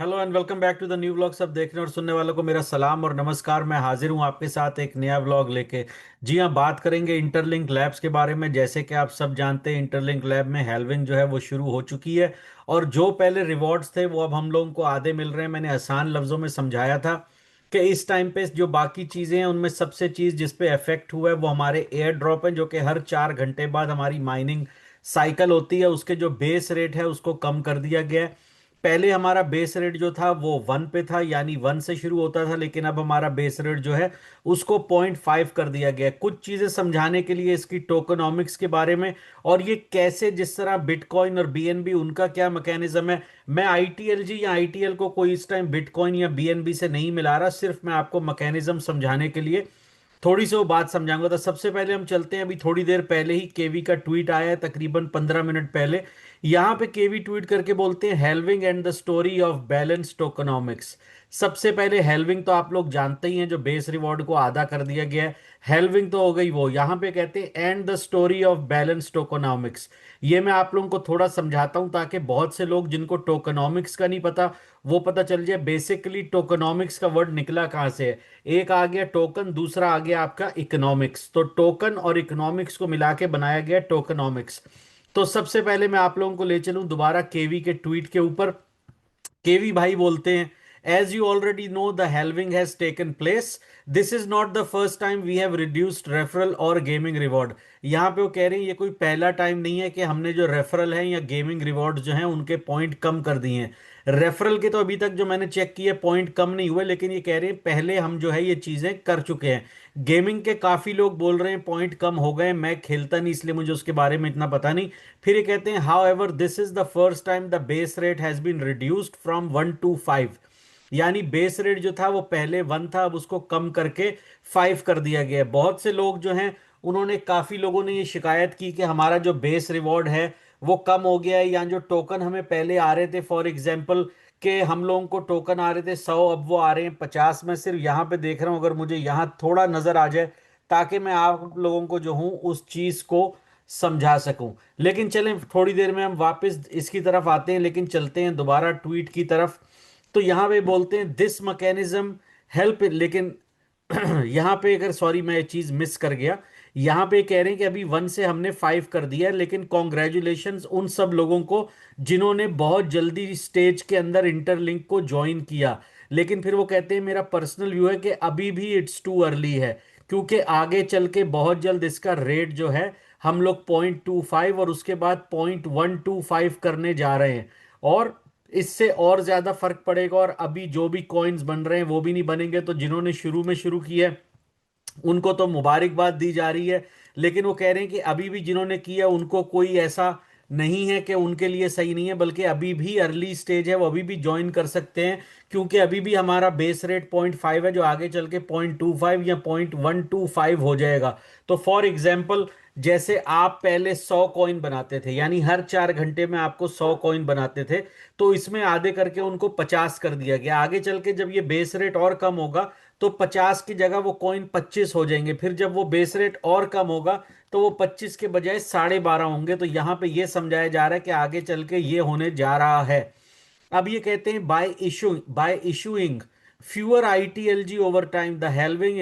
Hello and welcome back to the new vlog. सब देखने और सुनने वालों को मेरा सलाम और नमस्कार। मैं हाजिर हूं आपके साथ एक नया व्लॉग लेके। जी हां, बात करेंगे इंटरलिंक लैब्स के बारे में। जैसे कि आप सब जानते हैं, इंटरलिंक लैब में हेल्विंग जो है वो शुरू हो चुकी है। और जो पहले रिवॉर्ड्स थे वो अब हम लोगों को आधे मिल रहे हैं। मैंने आसान लफ्जों में समझाया था कि इस टाइम पे जो बाकी चीज़ें हैं उनमें सबसे चीज़ जिस पे इफेक्ट हुआ है वो हमारे एयर ड्रॉप है, जो कि हर 4 घंटे बाद हमारी माइनिंग साइकिल होती है। उसके जो बेस रेट है उसको कम कर दिया गया है। पहले हमारा बेस रेट जो था वो 1 पे था, यानी 1 से शुरू होता था, लेकिन अब हमारा बेस रेट जो है उसको 0.5 कर दिया गया है। कुछ चीजें समझाने के लिए इसकी टोकनॉमिक्स के बारे में, और ये कैसे, जिस तरह बिटकॉइन और बीएनबी उनका क्या मैकेनिज्म है। मैं आईटीएलजी या आईटीएल को कोई इस टाइम बिटकॉइन या बीएनबी से नहीं मिला रहा, सिर्फ मैं आपको मैकेनिज्म समझाने के लिए थोड़ी सी वो बात समझाऊंगा। तो सबसे पहले हम चलते हैं, अभी थोड़ी देर पहले ही केवी का ट्वीट आया है, तकरीबन 15 मिनट पहले। यहाँ पे केवी ट्वीट करके बोलते हैं, halving and the story of balance tokenomics. सबसे पहले हेल्विंग तो आप लोग जानते ही हैं, जो बेस रिवॉर्ड को आधा कर दिया गया है। हेल्विंग तो हो गई वो। यहाँ पे कहते हैं and the story of balance tokenomics. ये मैं आप लोगों को थोड़ा समझाता हूँ ताकि बहुत से लोग जिनको टोकनॉमिक्स का नहीं पता वो पता चल जाए। बेसिकली टोकनॉमिक्स का वर्ड निकला कहाँ से है। एक आ गया टोकन, दूसरा आ गया आपका इकोनॉमिक्स। तो टोकन और इकोनॉमिक्स को मिला के बनाया गया टोकनॉमिक्स। तो सबसे पहले मैं आप लोगों को ले चलूं दोबारा केवी के ट्वीट के ऊपर। केवी भाई बोलते हैं, as you already know the halving has taken place. This is not the first time we have reduced referral और गेमिंग रिवॉर्ड। यहाँ पे वो कह रहे हैं ये कोई पहला टाइम नहीं है कि हमने जो रेफरल है या गेमिंग रिवॉर्ड जो है उनके पॉइंट कम कर दिए हैं। रेफरल के तो अभी तक जो मैंने चेक किए पॉइंट कम नहीं हुए, लेकिन ये कह रहे हैं पहले हम जो है ये चीजें कर चुके हैं। गेमिंग के काफी लोग बोल रहे हैं पॉइंट कम हो गए। मैं खेलता नहीं इसलिए मुझे उसके बारे में इतना पता नहीं। फिर ये कहते हैं, however this is the first time the base rate has been reduced from 1 to 5। यानी बेस रेट जो था वो पहले 1 था, अब उसको कम करके 5 कर दिया गया है। बहुत से लोग जो हैं उन्होंने, काफी लोगों ने ये शिकायत की कि हमारा जो बेस रिवॉर्ड है वो कम हो गया है, या जो टोकन हमें पहले आ रहे थे, फॉर एग्जाम्पल कि हम लोगों को टोकन आ रहे थे 100, अब वो आ रहे हैं 50। मैं सिर्फ यहाँ पे देख रहा हूँ, अगर मुझे यहाँ थोड़ा नजर आ जाए ताकि मैं आप लोगों को जो हूँ उस चीज को समझा सकूं। लेकिन चलें, थोड़ी देर में हम वापस इसकी तरफ आते हैं, लेकिन चलते हैं दोबारा ट्वीट की तरफ। तो यहाँ पे बोलते हैं दिस मैकेनिज्म हेल्प, लेकिन यहाँ पे अगर, सॉरी मैं ये चीज मिस कर गया। यहाँ पे कह रहे हैं कि अभी 1 से हमने 5 कर दिया है, लेकिन कॉन्ग्रेचुलेशंस उन सब लोगों को जिन्होंने बहुत जल्दी स्टेज के अंदर इंटरलिंक को ज्वाइन किया। लेकिन फिर वो कहते हैं, मेरा पर्सनल व्यू है कि अभी भी इट्स टू अर्ली है, क्योंकि आगे चल के बहुत जल्द इसका रेट जो है हम लोग 0.25 और उसके बाद 0.125 करने जा रहे हैं। और इससे और ज्यादा फर्क पड़ेगा, और अभी जो भी कॉइन्स बन रहे हैं वो भी नहीं बनेंगे। तो जिन्होंने शुरू में शुरू किया है उनको तो मुबारकबाद दी जा रही है, लेकिन वो कह रहे हैं कि अभी भी जिन्होंने किया उनको कोई ऐसा नहीं है कि उनके लिए सही नहीं है, बल्कि अभी भी अर्ली स्टेज है, वो अभी भी ज्वाइन कर सकते हैं। क्योंकि अभी भी हमारा बेस रेट 0.5 है, जो आगे चल के 0.25 या 0.125 हो जाएगा। तो फॉर एग्जाम्पल, जैसे आप पहले 100 कॉइन बनाते थे, यानी हर 4 घंटे में आपको 100 कॉइन बनाते थे, तो इसमें आधे करके उनको 50 कर दिया गया। आगे चल के जब ये बेस रेट और कम होगा तो 50 की जगह वो कॉइन 25 हो जाएंगे। फिर जब वो बेस रेट और कम होगा तो वो 25 के बजाय 12.5 होंगे। तो यहाँ पे ये समझाया जा रहा है कि आगे चल के ये होने जा रहा है। अब ये कहते हैं, bye issuing fewer ITLG over time, the halving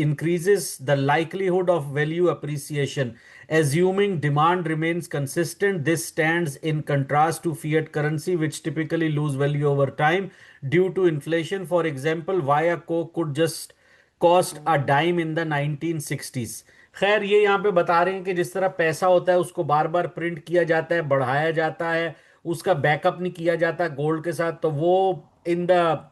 increases the likelihood of value appreciation. Assuming demand remains consistent, this stands in contrast to fiat currency, which typically lose value over time due to inflation. For example, Via Coke could just cost a dime in the 1960s. खैर, ये यहाँ पे बता रहे हैं कि जिस तरह पैसा होता है उसको बार बार प्रिंट किया जाता है, बढ़ाया जाता है, उसका बैकअप नहीं किया जाता गोल्ड के साथ, तो वो इन द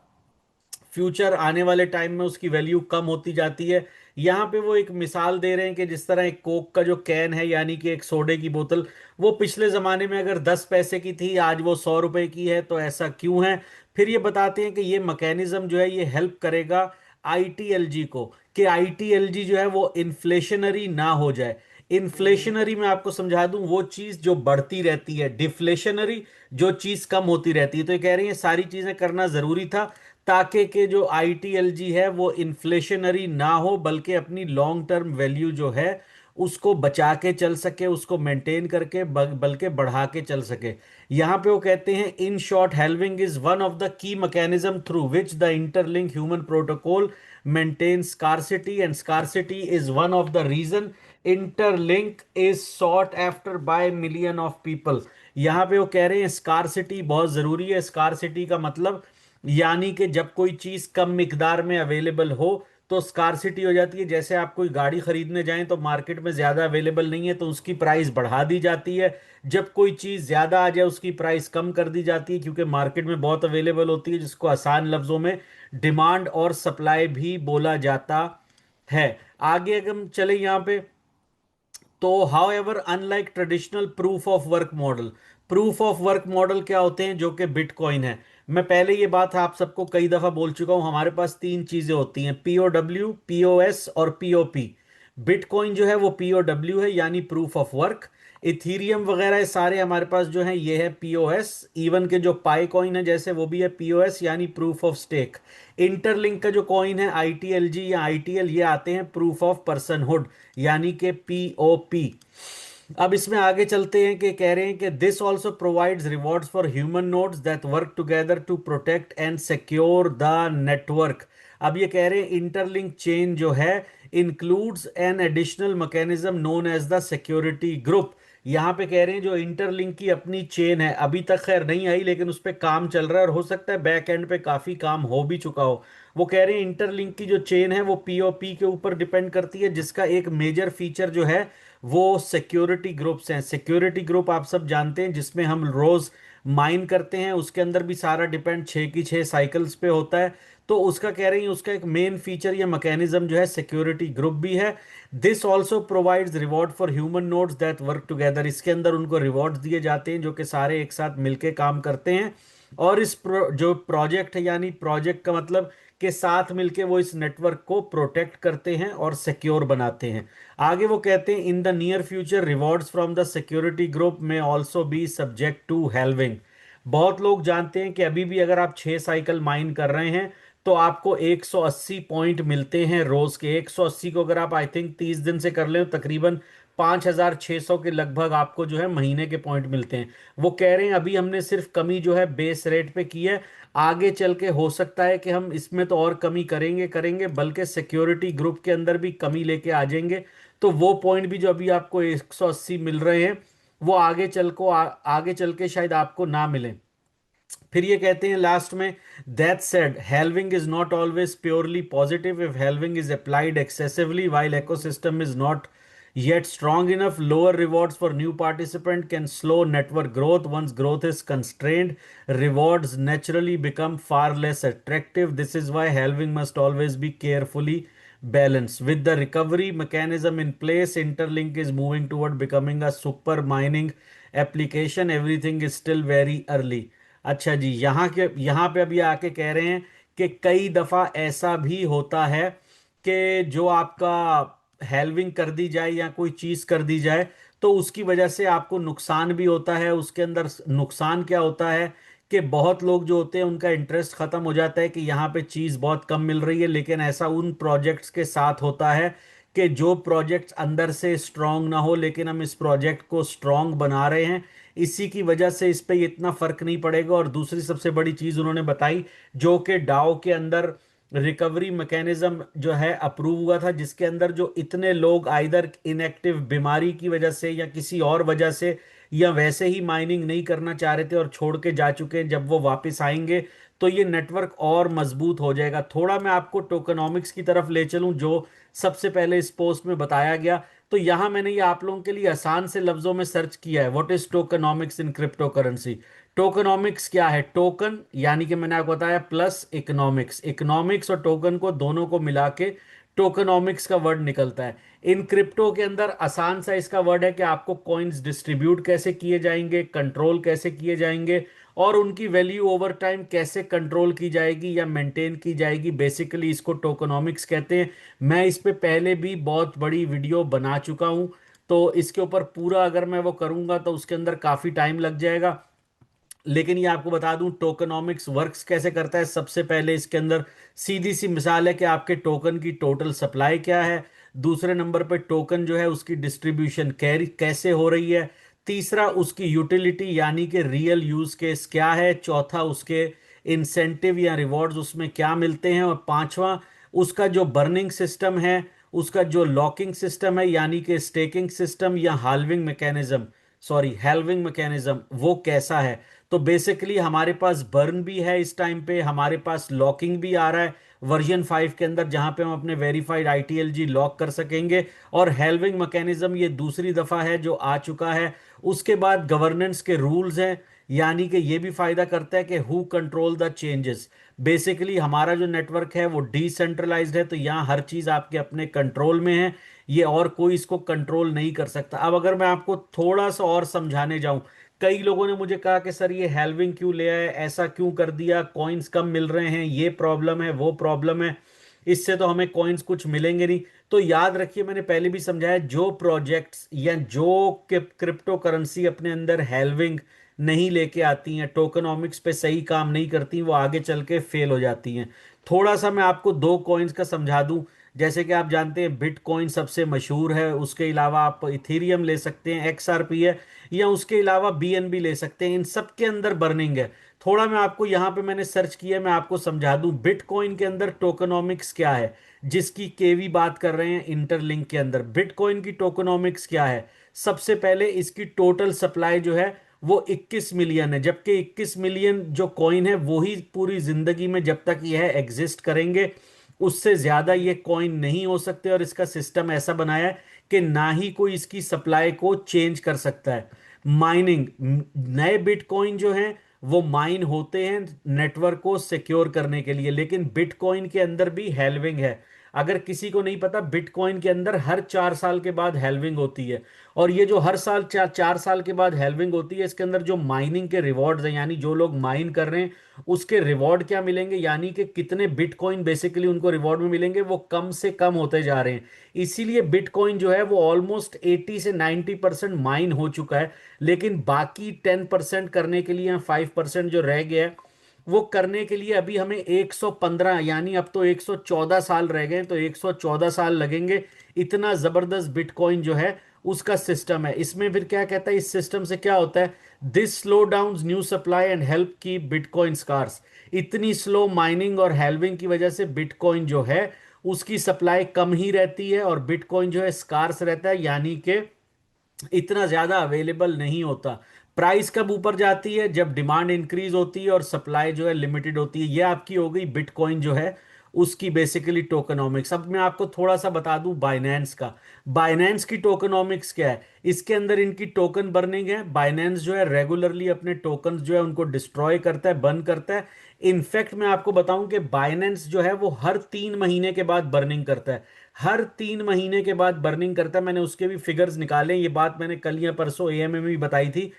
फ्यूचर आने वाले टाइम में उसकी वैल्यू कम होती जाती है। यहाँ पे वो एक मिसाल दे रहे हैं कि जिस तरह एक कोक का जो कैन है, यानी कि एक सोडे की बोतल, वो पिछले ज़माने में अगर 10 पैसे की थी, आज वो 100 रुपए की है, तो ऐसा क्यों है। फिर ये बताते हैं कि ये मैकेनिज्म जो है ये हेल्प करेगा आईटीएलजी को, कि आईटीएलजी जो है वो इन्फ्लेशनरी ना हो जाए। इन्फ्लेशनरी में आपको समझा दूं, वो चीज जो बढ़ती रहती है। डिफ्लेशनरी, जो चीज कम होती रहती है। तो ये कह रही है सारी चीजें करना जरूरी था ताकि के जो आईटीएलजी है वो इन्फ्लेशनरी ना हो, बल्कि अपनी लॉन्ग टर्म वैल्यू जो है उसको बचा के चल सके, उसको मेंटेन करके बल्कि बढ़ा के चल सके। यहाँ पे वो कहते हैं in short halving is one of the key mechanism through which the interlink human protocol maintain scarcity and scarcity is one of the reason interlink is sought after by million of people. यहाँ पे वो कह रहे हैं scarcity बहुत जरूरी है। Scarcity का मतलब यानी कि जब कोई चीज कम मिकदार में अवेलेबल हो तो स्कार्सिटी हो जाती है। जैसे आप कोई गाड़ी खरीदने जाएं तो मार्केट में ज्यादा अवेलेबल नहीं है तो उसकी प्राइस बढ़ा दी जाती है। जब कोई चीज ज्यादा आ जाए उसकी प्राइस कम कर दी जाती है क्योंकि मार्केट में बहुत अवेलेबल होती है, जिसको आसान लफ्जों में डिमांड और सप्लाई भी बोला जाता है। आगे अगर हम चले यहाँ पे तो how ever unlike traditional proof of work model, proof of work model क्या होते हैं, जो कि बिटकॉइन है। मैं पहले ये बात आप सबको कई दफा बोल चुका हूं, हमारे पास तीन चीजें होती हैं, पीओडब्ल्यू, पीओएस और पीओपी। बिटकॉइन जो है वो पीओडब्ल्यू है यानी प्रूफ ऑफ वर्क। इथीरियम वगैरह ये सारे हमारे पास जो है ये है पीओएस। इवन के जो पाई कॉइन है जैसे वो भी है पीओएस यानी प्रूफ ऑफ स्टेक। इंटरलिंक का जो कॉइन है आईटीएलजी या आईटीएल ये आते हैं प्रूफ ऑफ पर्सनहुड यानी कि पीओपी। अब इसमें आगे चलते हैं कि कह रहे हैं कि this also provides rewards for human nodes that work together to protect and secure the network. अब ये कह रहे हैं इंटरलिंक चेन जो है includes an additional mechanism known as the security group. यहाँ पे कह रहे हैं जो इंटरलिंक की अपनी चेन है, अभी तक खैर नहीं आई लेकिन उस पर काम चल रहा है और हो सकता है बैक एंड पे काफी काम हो भी चुका हो। वो कह रहे हैं इंटरलिंक की जो चेन है वो पीओपी के ऊपर डिपेंड करती है, जिसका एक मेजर फीचर जो है वो सिक्योरिटी ग्रुप्स हैं। सिक्योरिटी ग्रुप आप सब जानते हैं जिसमें हम रोज माइन करते हैं, उसके अंदर भी सारा डिपेंड 6 की 6 साइकिल्स पे होता है। तो उसका कह रही है उसका एक मेन फीचर या मैकेनिज्म जो है सिक्योरिटी ग्रुप भी है। This also provides reward for human nodes that work together. इसके अंदर उनको रिवॉर्ड्स दिए जाते हैं जो कि सारे एक साथ मिलके काम करते हैं। और इस जो प्रोजेक्ट है यानी प्रोजेक्ट का मतलब के साथ मिलके वो इस नेटवर्क को प्रोटेक्ट करते हैं और सिक्योर बनाते हैं। आगे वो कहते हैं in the near future rewards from the security group में also be subject to halving. बहुत लोग जानते हैं कि अभी भी अगर आप 6 साइकिल माइन कर रहे हैं तो आपको 180 पॉइंट मिलते हैं रोज के। 180 को अगर आप आई थिंक 30 दिन से कर ले तो तकरीबन 5600 के लगभग आपको जो है महीने के पॉइंट मिलते हैं। वो कह रहे हैं अभी हमने सिर्फ कमी जो है बेस रेट पे की है, आगे चल के हो सकता है कि हम इसमें तो और कमी करेंगे करेंगे बल्कि सिक्योरिटी ग्रुप के अंदर भी कमी लेके आ जाएंगे। तो वो पॉइंट भी जो अभी आपको 180 मिल रहे हैं वो आगे चल के शायद आपको ना मिले। फिर ये कहते हैं लास्ट में that said halving is not always purely positive if halving is applied excessively while ecosystem is not yet strong enough. Lower rewards for new participant can slow network growth. Once growth is constrained, rewards naturally become far less attractive. This is why halving must always be carefully balanced. With the recovery mechanism in place, interlink is moving toward becoming a super mining application. Everything is still very early. अच्छा जी, यहाँ पे अभी आके कह रहे हैं कि कई दफा ऐसा भी होता है कि जो आपका हेल्विंग कर दी जाए या कोई चीज कर दी जाए तो उसकी वजह से आपको नुकसान भी होता है। उसके अंदर नुकसान क्या होता है कि बहुत लोग जो होते हैं उनका इंटरेस्ट खत्म हो जाता है कि यहाँ पे चीज बहुत कम मिल रही है। लेकिन ऐसा उन प्रोजेक्ट्स के साथ होता है कि जो प्रोजेक्ट्स अंदर से स्ट्रांग ना हो, लेकिन हम इस प्रोजेक्ट को स्ट्रांग बना रहे हैं, इसी की वजह से इस पे इतना फर्क नहीं पड़ेगा। और दूसरी सबसे बड़ी चीज उन्होंने बताई जो कि डाओ के अंदर रिकवरी मैकेनिज्म जो है अप्रूव हुआ था, जिसके अंदर जो इतने लोग आइदर इनएक्टिव बीमारी की वजह से या किसी और वजह से या वैसे ही माइनिंग नहीं करना चाह रहे थे और छोड़ के जा चुके हैं, जब वो वापस आएंगे तो ये नेटवर्क और मजबूत हो जाएगा। थोड़ा मैं आपको टोकनॉमिक्स की तरफ ले चलूं जो सबसे पहले इस पोस्ट में बताया गया। तो यहां मैंने ये आप लोगों के लिए आसान से लफ्जों में सर्च किया है, what is tokenomics in crypto currency. Tokenomics क्या है, टोकन यानी कि मैंने आपको बताया प्लस इकोनॉमिक्स, इकोनॉमिक्स और टोकन को दोनों को मिला के टोकनॉमिक्स का वर्ड निकलता है। इन क्रिप्टो के अंदर आसान सा इसका वर्ड है कि आपको कॉइन्स डिस्ट्रीब्यूट कैसे किए जाएंगे, कंट्रोल कैसे किए जाएंगे और उनकी वैल्यू ओवर टाइम कैसे कंट्रोल की जाएगी या मेंटेन की जाएगी, बेसिकली इसको टोकनॉमिक्स कहते हैं। मैं इस पे पहले भी बहुत बड़ी वीडियो बना चुका हूं, तो इसके ऊपर पूरा अगर मैं वो करूंगा तो उसके अंदर काफी टाइम लग जाएगा। लेकिन ये आपको बता दूं टोकनॉमिक्स वर्क्स कैसे करता है। सबसे पहले इसके अंदर सीधी सी मिसाल है कि आपके टोकन की टोटल सप्लाई क्या है, दूसरे नंबर पे टोकन जो है उसकी डिस्ट्रीब्यूशन कैसे हो रही है, तीसरा उसकी यूटिलिटी यानी कि रियल यूज केस क्या है, चौथा उसके इंसेंटिव या रिवॉर्ड्स उसमें क्या मिलते हैं, और पांचवा उसका जो बर्निंग सिस्टम है, उसका जो लॉकिंग सिस्टम है यानी कि स्टेकिंग सिस्टम या halving mechanism, sorry halving mechanism, वो कैसा है। तो बेसिकली हमारे पास बर्न भी है इस टाइम पे, हमारे पास लॉकिंग भी आ रहा है वर्जन 5 के अंदर जहां पे हम अपने वेरीफाइड आईटीएलजी लॉक कर सकेंगे, और हेल्विंग मैकेनिज्म ये दूसरी दफा है जो आ चुका है। उसके बाद गवर्नेंस के रूल्स हैं, यानी कि ये भी फायदा करता है कि who control the changes. Basically हमारा जो नेटवर्क है वो डिसेंट्रलाइज्ड है, तो यहाँ हर चीज आपके अपने कंट्रोल में है, ये और कोई इसको कंट्रोल नहीं कर सकता। अब अगर मैं आपको थोड़ा सा और समझाने जाऊं, कई लोगों ने मुझे कहा कि सर ये हेल्विंग क्यों ले आए, ऐसा क्यों कर दिया, कॉइन्स कम मिल रहे हैं, ये प्रॉब्लम है वो प्रॉब्लम है, इससे तो हमें कॉइन्स कुछ मिलेंगे नहीं। तो याद रखिए मैंने पहले भी समझाया, जो प्रोजेक्ट्स या जो क्रिप्टो करेंसी अपने अंदर हेल्विंग नहीं लेके आती हैं, टोकनॉमिक्स पे सही काम नहीं करती, वो आगे चल के फेल हो जाती हैं। थोड़ा सा मैं आपको दो कॉइन्स का समझा दूं। जैसे कि आप जानते हैं बिटकॉइन सबसे मशहूर है, उसके अलावा आप इथेरियम ले सकते हैं, एक्सआरपी है, या उसके अलावा बीएनबी ले सकते हैं। इन सब के अंदर बर्निंग है। थोड़ा मैं आपको यहाँ पे मैंने सर्च किया, मैं आपको समझा दूं बिटकॉइन के अंदर टोकनॉमिक्स क्या है, जिसकी केवी बात कर रहे हैं इंटरलिंक के अंदर। बिटकॉइन की टोकनॉमिक्स क्या है, सबसे पहले इसकी टोटल सप्लाई जो है वो 21 मिलियन है, जबकि 21 मिलियन जो कॉइन है वो ही पूरी जिंदगी में जब तक यह एग्जिस्ट करेंगे, उससे ज्यादा ये कॉइन नहीं हो सकते। और इसका सिस्टम ऐसा बनाया है कि ना ही कोई इसकी सप्लाई को चेंज कर सकता है। माइनिंग, नए बिटकॉइन जो हैं वो माइन होते हैं नेटवर्क को सिक्योर करने के लिए, लेकिन बिटकॉइन के अंदर भी हेल्विंग है। अगर किसी को नहीं पता, बिटकॉइन के अंदर हर 4 साल के बाद हेल्विंग होती है। और ये जो हर साल 4 साल के बाद हेल्विंग होती है, इसके अंदर जो माइनिंग के रिवॉर्ड्स हैं, यानी जो लोग माइन कर रहे हैं उसके रिवॉर्ड क्या मिलेंगे, यानी कि कितने बिटकॉइन बेसिकली उनको रिवॉर्ड में मिलेंगे, वो कम से कम होते जा रहे हैं। इसीलिए बिटकॉइन जो है वो ऑलमोस्ट 80 से 90% माइन हो चुका है, लेकिन बाकी 10% करने के लिए या 5% जो रह गया है, वो करने के लिए अभी हमें 115 यानी अब तो 114 साल रह गए, तो 114 साल लगेंगे। इतना जबरदस्त बिटकॉइन जो है उसका सिस्टम है। इसमें फिर क्या कहता है, इस सिस्टम से क्या होता है, this slow down new supply and help की बिटकॉइन स्कार्स। इतनी स्लो माइनिंग और हेल्विंग की वजह से बिटकॉइन जो है उसकी सप्लाई कम ही रहती है, और बिटकॉइन जो है स्कार्स रहता है, यानी कि इतना ज्यादा अवेलेबल नहीं होता। प्राइस कब ऊपर जाती है, जब डिमांड इंक्रीज होती है और सप्लाई जो है लिमिटेड होती है। ये आपकी हो गई बिटकॉइन जो है उसकी बेसिकली टोकनॉमिक्स। अब मैं आपको थोड़ा सा बता दूं बाइनेंस का। बाइनेंस की टोकनॉमिक्स क्या है, इसके अंदर इनकी टोकन बर्निंग है। बाइनेंस जो है रेगुलरली अपने टोकन जो है उनको डिस्ट्रॉय करता है, बर्न करता है। इनफैक्ट मैं आपको बताऊं कि बाइनेंस जो है वो हर 3 महीने के बाद बर्निंग करता है, हर 3 महीने के बाद बर्निंग करता है। मैंने उसके भी फिगर्स निकाले, ये बात मैंने कल या परसों एएमए में भी बताई थी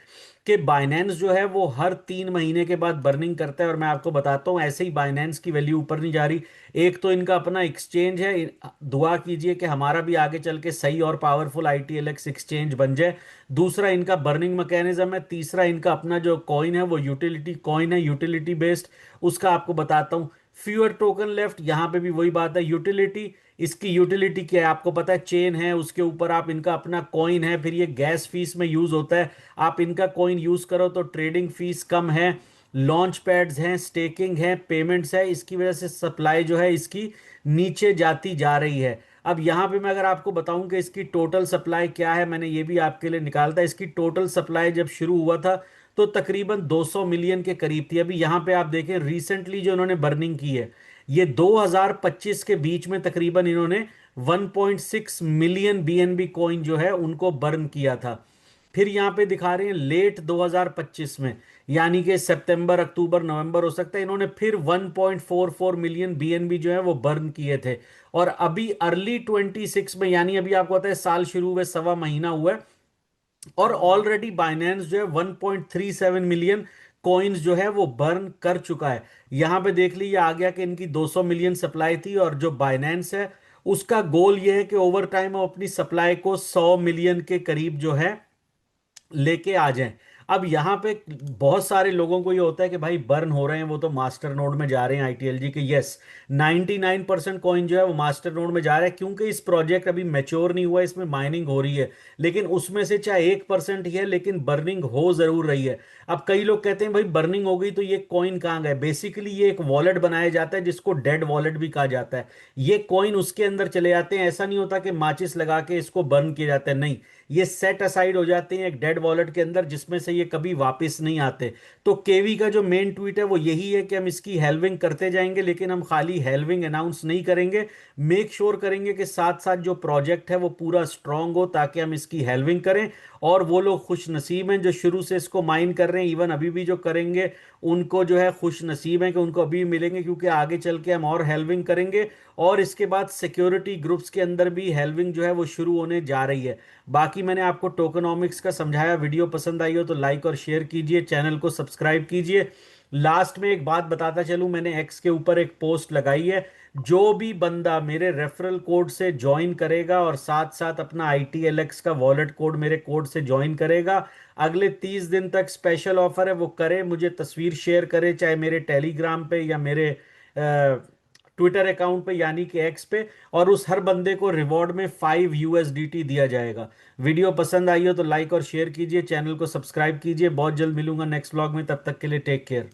कि बाइनेंस जो है वो हर 3 महीने के बाद बर्निंग करता है। और मैं आपको बताता हूँ, ऐसे ही बाइनेंस की वैल्यू ऊपर नहीं जा रही। एक तो इनका अपना एक्सचेंज है, दुआ कीजिए कि हमारा भी आगे चल के सही और पावरफुल आईटीएलएक्स एक्सचेंज बन जाए। दूसरा इनका बर्निंग मैकेनिज्म है। तीसरा इनका अपना जो कॉइन है वो यूटिलिटी कॉइन है, यूटिलिटी बेस्ड। उसका आपको बताता हूँ। फ्यूअर टोकन लेफ्ट, यहाँ पे भी वही बात है, यूटिलिटी। इसकी यूटिलिटी क्या है आपको पता है, चेन है, उसके ऊपर आप इनका अपना कॉइन है, फिर ये गैस फीस में यूज होता है। आप इनका कॉइन यूज करो तो ट्रेडिंग फीस कम है, लॉन्च पैड्स हैं, स्टेकिंग है, पेमेंट्स है, इसकी वजह से सप्लाई जो है इसकी नीचे जाती जा रही है। अब यहाँ पे मैं अगर आपको बताऊं कि इसकी टोटल सप्लाई क्या है, मैंने ये भी आपके लिए निकालता। इसकी टोटल सप्लाई जब शुरू हुआ था तो तकरीबन 200 मिलियन के करीब थी। अभी यहाँ पे आप देखें रिसेंटली जो इन्होंने बर्निंग की है, ये 2025 के बीच में तकरीबन इन्होंने 1.6 मिलियन बीएनबी कॉइन जो है उनको बर्न किया था। फिर यहाँ पे दिखा रहे हैं लेट 2025 में, यानी कि सितंबर अक्टूबर नवंबर हो सकता है, इन्होंने फिर 1.44 मिलियन बीएनबी जो है वो बर्न किए थे। और अभी अर्ली 26 में, यानी अभी आपको पता है साल शुरू हुए 1.25 महीना हुआ है, और ऑलरेडी बाइनेंस जो है 1.37 मिलियन कॉइन्स जो है वो बर्न कर चुका है। यहां पे देख लीजिए आ गया कि इनकी 200 मिलियन सप्लाई थी, और जो बाइनेंस है उसका गोल ये है कि ओवर टाइम वो अपनी सप्लाई को 100 मिलियन के करीब जो है लेके आ जाएं। अब यहाँ पे बहुत सारे लोगों को ये होता है कि भाई बर्न हो रहे हैं, वो तो मास्टर नोड में जा रहे हैं आईटीएलजी के। यस, 99% कॉइन जो है वो मास्टर नोड में जा रहा है, क्योंकि इस प्रोजेक्ट अभी मैच्योर नहीं हुआ, इसमें माइनिंग हो रही है। लेकिन उसमें से चाहे 1% ही है, लेकिन बर्निंग हो जरूर रही है। अब कई लोग कहते हैं भाई बर्निंग हो गई तो ये कॉइन कहाँ गए। बेसिकली ये एक वॉलेट बनाया जाता है जिसको डेड वॉलेट भी कहा जाता है। ये कॉइन उसके अंदर चले जाते हैं। ऐसा नहीं होता कि माचिस लगा के इसको बर्न किया जाता है, नहीं, ये सेट असाइड हो जाते हैं एक डेड वॉलेट के अंदर, जिसमें से ये कभी वापस नहीं आते। तो केवी का जो मेन ट्वीट है वो यही है कि हम इसकी हेल्विंग करते जाएंगे, लेकिन हम खाली हेल्विंग अनाउंस नहीं करेंगे, मेक श्योर करेंगे कि साथ साथ जो प्रोजेक्ट है वो पूरा स्ट्रांग हो, ताकि हम इसकी हेल्विंग करें। और वो लोग खुश नसीब हैं जो शुरू से इसको माइन कर रहे हैं, इवन अभी भी जो करेंगे उनको जो है खुश नसीब हैं कि उनको अभी मिलेंगे, क्योंकि आगे चल के हम और हेल्विंग करेंगे। और इसके बाद सिक्योरिटी ग्रुप्स के अंदर भी हेल्विंग जो है वो शुरू होने जा रही है। बाकी मैंने आपको टोकनॉमिक्स का समझाया। वीडियो पसंद आई हो तो लाइक और शेयर कीजिए, चैनल को सब्सक्राइब कीजिए। लास्ट में एक बात बताता चलूं, मैंने एक्स के ऊपर एक पोस्ट लगाई है। जो भी बंदा मेरे रेफरल कोड से ज्वाइन करेगा और साथ साथ अपना ITLX का वॉलेट कोड मेरे कोड से ज्वाइन करेगा, अगले 30 दिन तक स्पेशल ऑफर है, वो करे, मुझे तस्वीर शेयर करे, चाहे मेरे टेलीग्राम पे या मेरे ट्विटर अकाउंट पे यानी कि एक्स पे, और उस हर बंदे को रिवॉर्ड में 5 USDT दिया जाएगा। वीडियो पसंद आई हो तो लाइक और शेयर कीजिए, चैनल को सब्सक्राइब कीजिए। बहुत जल्द मिलूंगा नेक्स्ट व्लॉग में, तब तक के लिए टेक केयर।